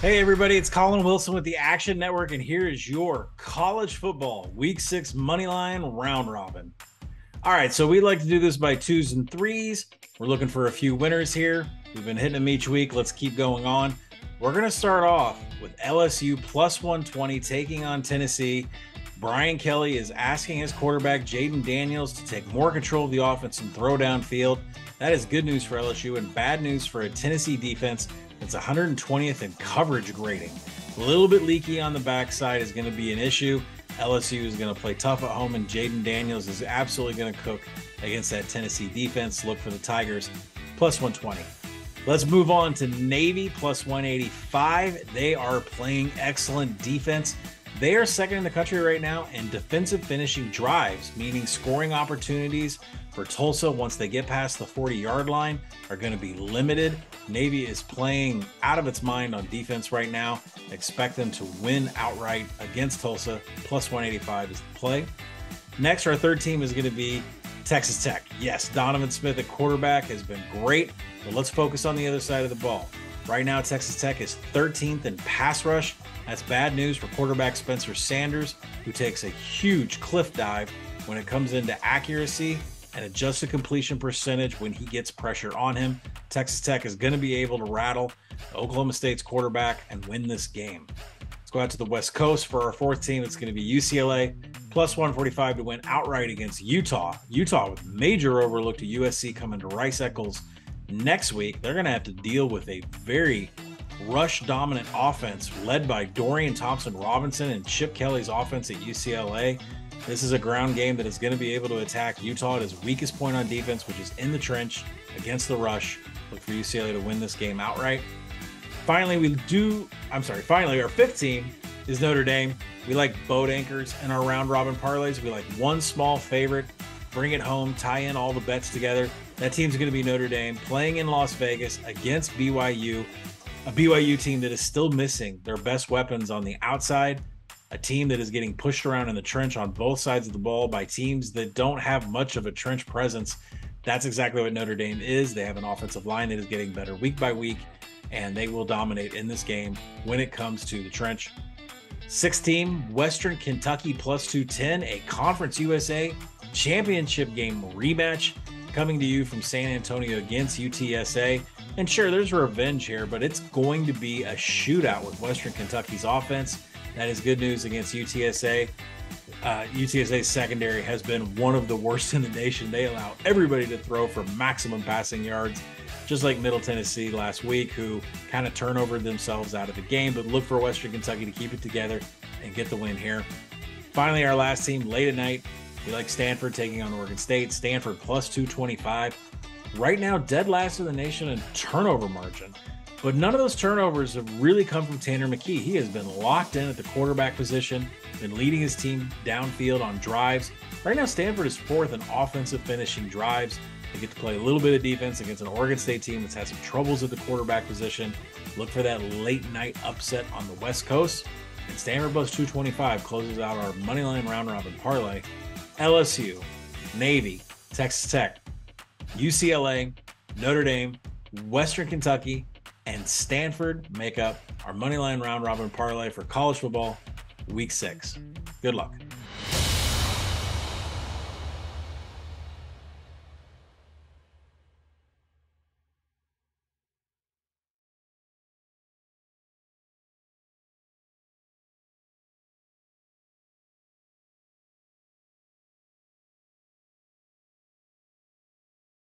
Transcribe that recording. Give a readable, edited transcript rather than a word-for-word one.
Hey everybody, it's Colin Wilson with the Action Network, and here is your college football Week 6 Moneyline Round Robin. All right, so we like to do this by twos and threes. We're looking for a few winners here. We've been hitting them each week. Let's keep going on. We're going to start off with LSU plus 120 taking on Tennessee. Brian Kelly is asking his quarterback, Jaden Daniels, to take more control of the offense and throw downfield. That is good news for LSU and bad news for a Tennessee defense. It's 120th in coverage grading. A little bit leaky on the backside is going to be an issue. LSU is going to play tough at home, and Jaden Daniels is absolutely going to cook against that Tennessee defense. Look for the Tigers plus 120. Let's move on to Navy plus 185. They are playing excellent defense. They are second in the country right now in defensive finishing drives, meaning scoring opportunities for Tulsa once they get past the 40-yard line are going to be limited. Navy is playing out of its mind on defense right now. Expect them to win outright against Tulsa. Plus 185 is the play. Next, our third team is going to be Texas Tech. Yes, Donovan Smith at quarterback has been great, but let's focus on the other side of the ball. Right now, Texas Tech is 13th in pass rush. That's bad news for quarterback Spencer Sanders, who takes a huge cliff dive when it comes into accuracy and adjusted completion percentage when he gets pressure on him. Texas Tech is going to be able to rattle Oklahoma State's quarterback and win this game. Let's go out to the West Coast for our fourth team. It's going to be UCLA plus 145 to win outright against Utah. Utah with major overlook to USC coming to Rice Eccles next week. They're going to have to deal with a very rush dominant offense led by Dorian Thompson-Robinson and Chip Kelly's offense at UCLA. This is a ground game that is going to be able to attack Utah at his weakest point on defense, which is in the trench against the rush. Look for UCLA to win this game outright. Finally, our fifth team is Notre Dame. We like boat anchors in our round robin parlays. We like one small favorite, bring it home, tie in all the bets together. That team's going to be Notre Dame playing in Las Vegas against BYU, a BYU team that is still missing their best weapons on the outside, a team that is getting pushed around in the trench on both sides of the ball by teams that don't have much of a trench presence. That's exactly what Notre Dame is. They have an offensive line that is getting better week by week, and they will dominate in this game when it comes to the trench. Sixth team, Western Kentucky plus 210, a Conference USA championship game rematch coming to you from San Antonio against UTSA. And sure, there's revenge here, but it's going to be a shootout with Western Kentucky's offense. That is good news against UTSA. UTSA's secondary has been one of the worst in the nation. They allow everybody to throw for maximum passing yards, just like Middle Tennessee last week, who kind of turnovered themselves out of the game. But look for Western Kentucky to keep it together and get the win here. Finally, our last team, late at night, we like Stanford taking on Oregon State. Stanford plus 225. Right now, dead last in the nation in turnover margin. But none of those turnovers have really come from Tanner McKee. He has been locked in at the quarterback position, been leading his team downfield on drives. Right now, Stanford is fourth in offensive finishing drives. They get to play a little bit of defense against an Oregon State team that's had some troubles at the quarterback position. Look for that late night upset on the West Coast. And Stanford plus 225 closes out our moneyline round robin parlay. LSU, Navy, Texas Tech, UCLA, Notre Dame, Western Kentucky, and Stanford make up our moneyline round robin parlay for college football week 6. Good luck.